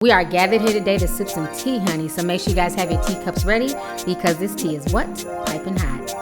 We are gathered here today to sip some tea, honey, so make sure you guys have your teacups ready because this tea is what? Piping hot.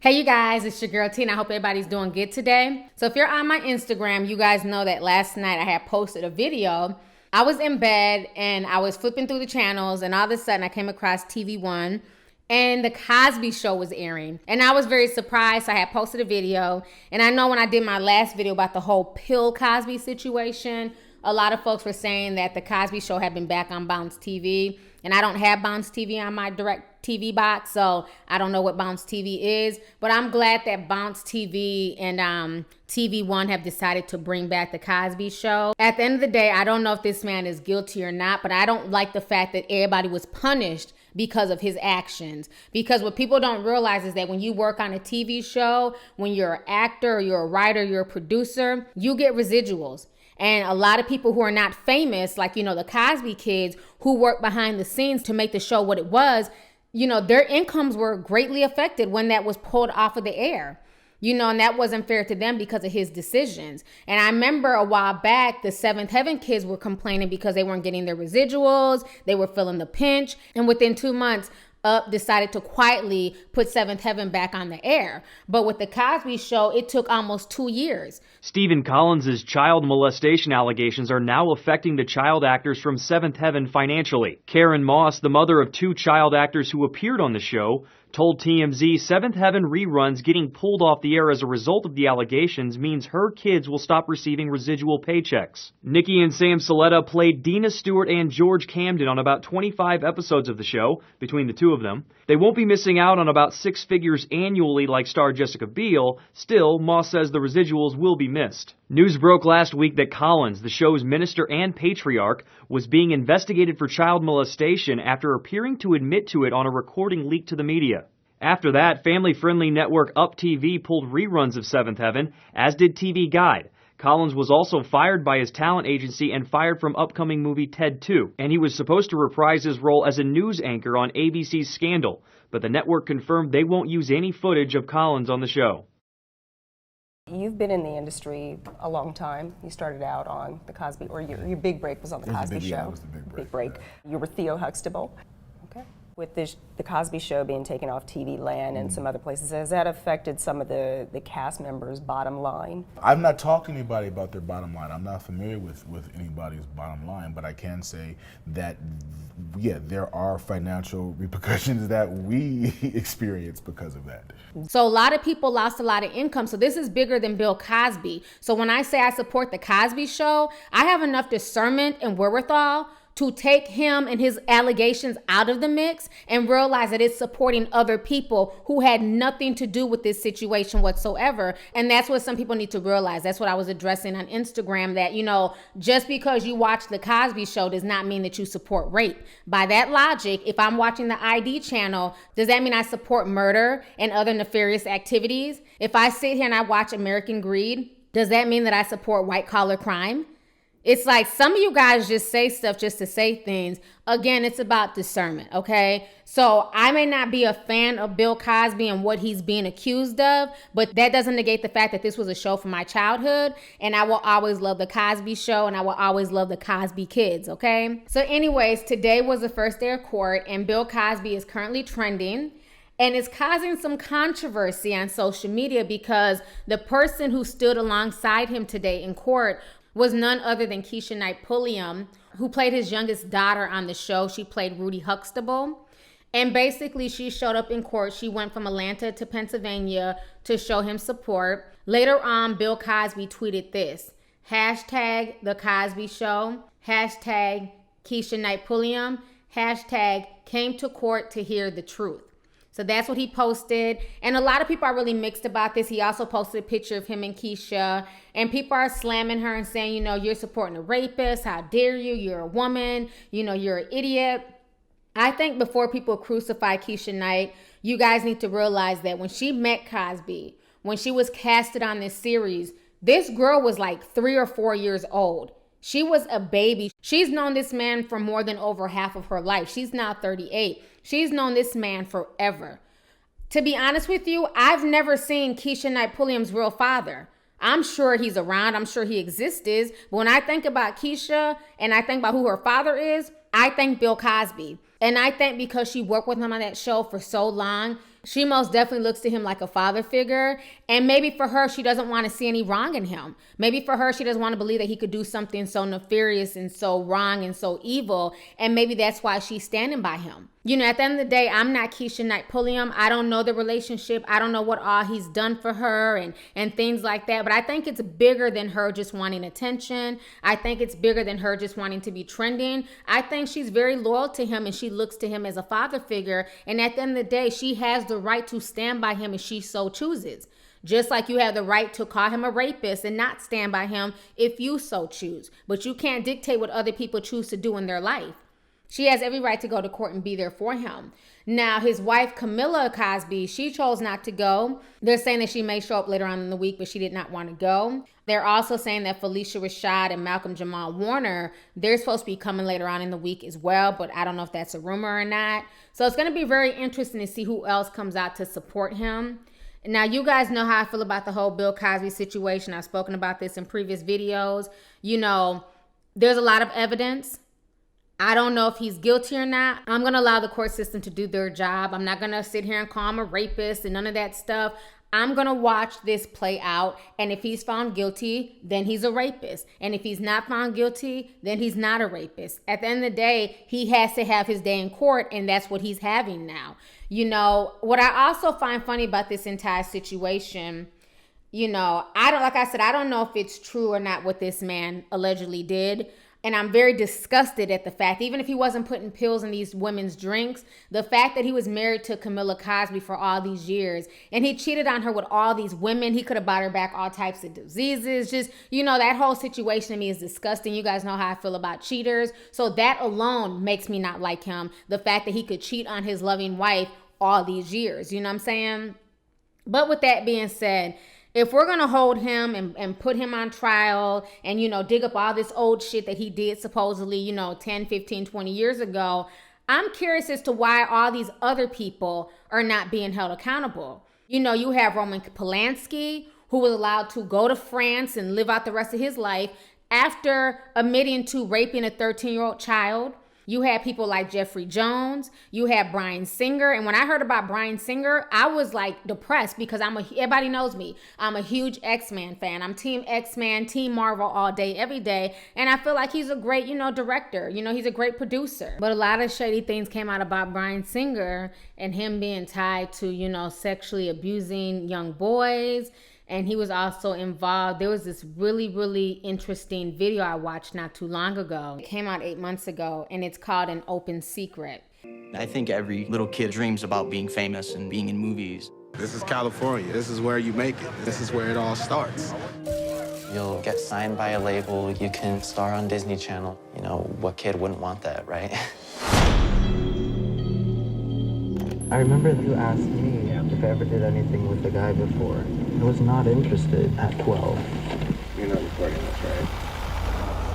Hey you guys, it's your girl T and I hope everybody's doing good today. So if you're on my Instagram, you guys know that last night I had posted a video. I was in bed and I was flipping through the channels and all of a sudden I came across TV1 and the Cosby show was airing. And I was very surprised. So I had posted a video, and I know when I did my last video about the whole Pill Cosby situation, a lot of folks were saying that the Cosby show had been back on Bounce TV, and I don't have Bounce TV on my direct TV box, so I don't know what Bounce TV is, but I'm glad that Bounce TV and TV1 have decided to bring back the Cosby show. At the end of the day, I don't know if this man is guilty or not, but I don't like the fact that everybody was punished because of his actions. Because what people don't realize is that when you work on a TV show, when you're an actor, or you're a writer, you're a producer, you get residuals. And a lot of people who are not famous, like, you know, the Cosby kids who work behind the scenes to make the show what it was, you know, their incomes were greatly affected when that was pulled off of the air. You know, and that wasn't fair to them because of his decisions. And I remember a while back, the Seventh Heaven kids were complaining because they weren't getting their residuals. They were feeling the pinch. And within 2 months, Up decided to quietly put Seventh Heaven back on the air. But with the Cosby show, it took almost 2 years. Stephen Collins' child molestation allegations are now affecting the child actors from Seventh Heaven financially. Karen Moss, the mother of 2 child actors who appeared on the show, told TMZ Seventh Heaven reruns getting pulled off the air as a result of the allegations means her kids will stop receiving residual paychecks. Nikki and Sam Saletta played Dina Stewart and George Camden on about 25 episodes of the show, between the two of them. They won't be missing out on about 6 figures annually like star Jessica Biel. Still, Moss says the residuals will be missed. News broke last week that Collins, the show's minister and patriarch, was being investigated for child molestation after appearing to admit to it on a recording leaked to the media. After that, family-friendly network Up TV pulled reruns of Seventh Heaven, as did TV Guide. Collins was also fired by his talent agency and fired from upcoming movie Ted 2, and he was supposed to reprise his role as a news anchor on ABC's Scandal, but the network confirmed they won't use any footage of Collins on the show. You've been in the industry a long time. You started out on the Cosby, or your big break was on the Cosby show. Yeah, it was the big break. You were Theo Huxtable. Okay. With the Cosby show being taken off TV Land and some other places, has that affected some of the cast members' bottom line? I've not talked to anybody about their bottom line. I'm not familiar with anybody's bottom line, but I can say that, yeah, there are financial repercussions that we experience because of that. So a lot of people lost a lot of income. So this is bigger than Bill Cosby. So when I say I support the Cosby show, I have enough discernment and wherewithal to take him and his allegations out of the mix and realize that it's supporting other people who had nothing to do with this situation whatsoever. And that's what some people need to realize. That's what I was addressing on Instagram, that, you know, just because you watch the Cosby show does not mean that you support rape. By that logic, if I'm watching the ID channel, does that mean I support murder and other nefarious activities? If I sit here and I watch American Greed, does that mean that I support white collar crime? It's like some of you guys just say stuff just to say things. Again, it's about discernment, okay? So I may not be a fan of Bill Cosby and what he's being accused of, but that doesn't negate the fact that this was a show from my childhood, and I will always love the Cosby show, and I will always love the Cosby kids, okay? So anyways, today was the first day of court, and Bill Cosby is currently trending. And it's causing some controversy on social media because the person who stood alongside him today in court was none other than Keshia Knight Pulliam, who played his youngest daughter on the show. She played Rudy Huxtable. And basically, she showed up in court. She went from Atlanta to Pennsylvania to show him support. Later on, Bill Cosby tweeted this: hashtag The Cosby Show, hashtag Keshia Knight Pulliam, hashtag came to court to hear the truth. So that's what he posted. And a lot of people are really mixed about this. He also posted a picture of him and Keshia. And people are slamming her and saying, you know, you're supporting a rapist. How dare you? You're a woman. You know, you're an idiot. I think before people crucify Keshia Knight, you guys need to realize that when she met Cosby, when she was casted on this series, this girl was like 3 or 4 years old. She was a baby. She's known this man for more than over half of her life. She's now 38. She's known this man forever. To be honest with you, I've never seen Keshia Knight Pulliam's real father. I'm sure he's around. I'm sure he exists. But when I think about Keshia and I think about who her father is, I think Bill Cosby. And I think because she worked with him on that show for so long, she most definitely looks to him like a father figure. And maybe for her, she doesn't want to see any wrong in him. Maybe for her, she doesn't want to believe that he could do something so nefarious and so wrong and so evil. And maybe that's why she's standing by him. You know, at the end of the day, I'm not Keshia Knight Pulliam. I don't know the relationship. I don't know what all he's done for her and things like that. But I think it's bigger than her just wanting attention. I think it's bigger than her just wanting to be trending. I think she's very loyal to him and she looks to him as a father figure. And at the end of the day, she has the right to stand by him if she so chooses. Just like you have the right to call him a rapist and not stand by him if you so choose. But you can't dictate what other people choose to do in their life. She has every right to go to court and be there for him. Now, his wife, Camilla Cosby, she chose not to go. They're saying that she may show up later on in the week, but she did not want to go. They're also saying that Felicia Rashad and Malcolm Jamal Warner, they're supposed to be coming later on in the week as well, but I don't know if that's a rumor or not. So it's going to be very interesting to see who else comes out to support him. Now, you guys know how I feel about the whole Bill Cosby situation. I've spoken about this in previous videos. You know, there's a lot of evidence. I don't know if he's guilty or not. I'm going to allow the court system to do their job. I'm not going to sit here and call him a rapist and none of that stuff. I'm going to watch this play out. And if he's found guilty, then he's a rapist. And if he's not found guilty, then he's not a rapist. At the end of the day, he has to have his day in court, and that's what he's having now. You know, what I also find funny about this entire situation, you know, like I said, I don't know if it's true or not what this man allegedly did. And I'm very disgusted at the fact, even if he wasn't putting pills in these women's drinks, the fact that he was married to Camilla Cosby for all these years and he cheated on her with all these women. He could have brought her back all types of diseases. Just, you know, that whole situation to me is disgusting. You guys know how I feel about cheaters. So that alone makes me not like him. The fact that he could cheat on his loving wife all these years. You know what I'm saying? But with that being said, if we're going to hold him and put him on trial and, you know, dig up all this old shit that he did supposedly, you know, 10, 15, 20 years ago, I'm curious as to why all these other people are not being held accountable. You know, you have Roman Polanski, who was allowed to go to France and live out the rest of his life after admitting to raping a 13-year-old child. You had people like Jeffrey Jones. You had Bryan Singer. And when I heard about Bryan Singer, I was like depressed because everybody knows me. I'm a huge X-Men fan. I'm Team X-Men, Team Marvel all day, every day. And I feel like he's a great, you know, director. You know, he's a great producer. But a lot of shady things came out about Bryan Singer and him being tied to, you know, sexually abusing young boys. And he was also involved. There was this really, really interesting video I watched not too long ago. It came out 8 months ago, and it's called An Open Secret. I think every little kid dreams about being famous and being in movies. This is California. This is where you make it. This is where it all starts. You'll get signed by a label. You can star on Disney Channel. You know, what kid wouldn't want that, right? I remember you asked me if I ever did anything with a guy before. I was not interested at 12. You're not recording this, right?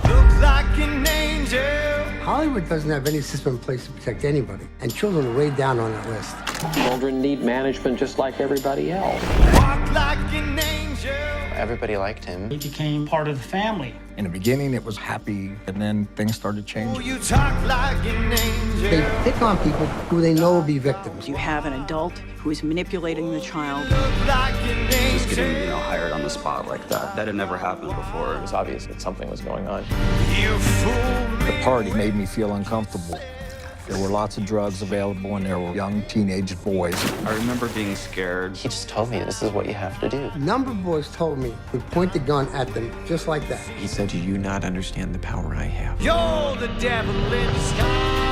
Looks like an angel. Hollywood doesn't have any system in place to protect anybody, and children are way down on that list. Children need management just like everybody else. Walk like an angel. Everybody liked him. He became part of the family. In the beginning, it was happy, and then things started changing. Oh, you talk like an angel. They pick on people who they know will be victims. You have an adult who is manipulating the child. Like an just getting, you know, hired on the spot like that. That had never happened before. It was obvious that something was going on. You fool me. The party made me feel uncomfortable. There were lots of drugs available, and there were young teenage boys. I remember being scared. He just told me this is what you have to do. A number of boys told me to point the gun at them just like that. He said, "Do you not understand the power I have?" You're the devil in disguise.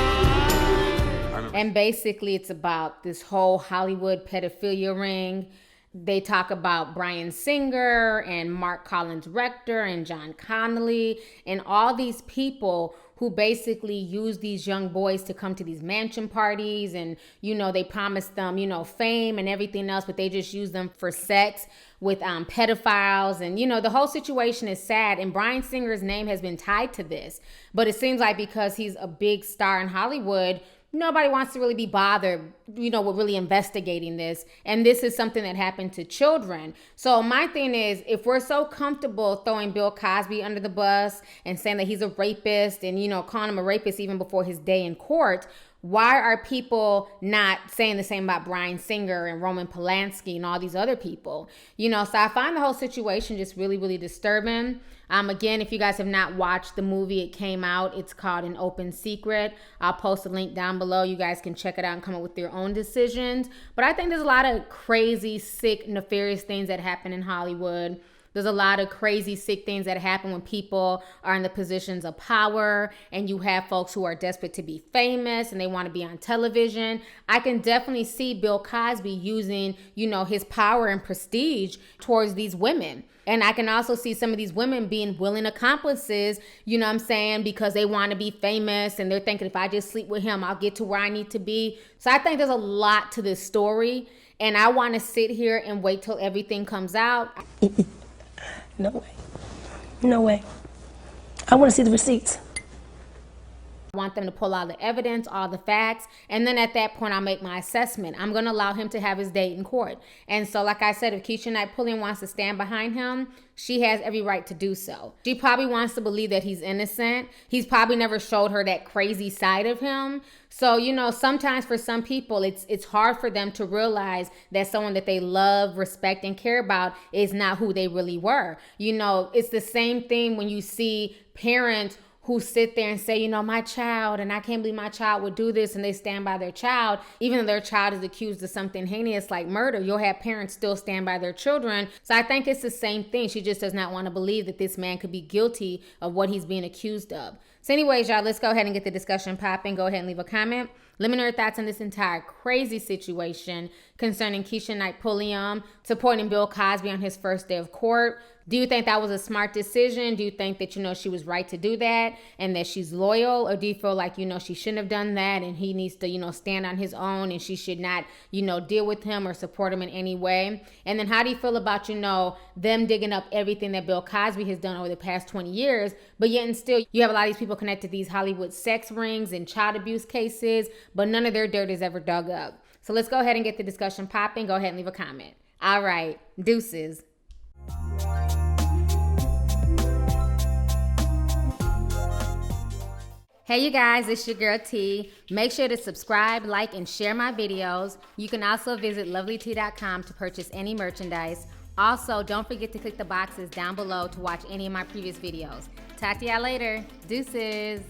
And basically, it's about this whole Hollywood pedophilia ring. They talk about Bryan Singer and Mark Collins Rector and John Connolly and all these people who basically use these young boys to come to these mansion parties. And, you know, they promise them, you know, fame and everything else, but they just use them for sex with pedophiles. And, you know, the whole situation is sad. And Bryan Singer's name has been tied to this. But it seems like because he's a big star in Hollywood, nobody wants to really be bothered, with really investigating this. And this is something that happened to children. So my thing is, if we're so comfortable throwing Bill Cosby under the bus and saying that he's a rapist and, calling him a rapist even before his day in court, why are people not saying the same about Bryan Singer and Roman Polanski and all these other people? So I find the whole situation just really, really disturbing. Again, if you guys have not watched the movie, it came out. It's called An Open Secret. I'll post a link down below. You guys can check it out and come up with your own decisions. But I think there's a lot of crazy, sick, nefarious things that happen in Hollywood. There's a lot of crazy, sick things that happen when people are in the positions of power and you have folks who are desperate to be famous and they want to be on television. I can definitely see Bill Cosby using, his power and prestige towards these women. And I can also see some of these women being willing accomplices, because they want to be famous and they're thinking, if I just sleep with him, I'll get to where I need to be. So I think there's a lot to this story. And I want to sit here and wait till everything comes out. No way. No way. I want to see the receipts. I want them to pull all the evidence, all the facts, and then at that point, I'll make my assessment. I'm going to allow him to have his day in court. And so, like I said, if Keshia Knight Pulliam wants to stand behind him, she has every right to do so. She probably wants to believe that he's innocent. He's probably never showed her that crazy side of him. So, sometimes for some people, it's hard for them to realize that someone that they love, respect, and care about is not who they really were. It's the same thing when you see parents who sit there and say, my child, and I can't believe my child would do this, and they stand by their child, even though their child is accused of something heinous like murder. You'll have parents still stand by their children. So I think it's the same thing. She just does not want to believe that this man could be guilty of what he's being accused of. So anyways, y'all, let's go ahead and get the discussion popping. Go ahead and leave a comment. Let me know your thoughts on this entire crazy situation concerning Keshia Knight Pulliam supporting Bill Cosby on his first day of court. Do you think that was a smart decision? Do you think that, she was right to do that and that she's loyal? Or do you feel like, she shouldn't have done that and he needs to, stand on his own and she should not, deal with him or support him in any way? And then how do you feel about, them digging up everything that Bill Cosby has done over the past 20 years, but yet and still you have a lot of these people connected to these Hollywood sex rings and child abuse cases, but none of their dirt is ever dug up. So let's go ahead and get the discussion popping. Go ahead and leave a comment. All right, deuces. Hey you guys, it's your girl T. Make sure to subscribe, like, and share my videos. You can also visit Lovelyti.com to purchase any merchandise. Also, don't forget to click the boxes down below to watch any of my previous videos. Talk to y'all later. Deuces.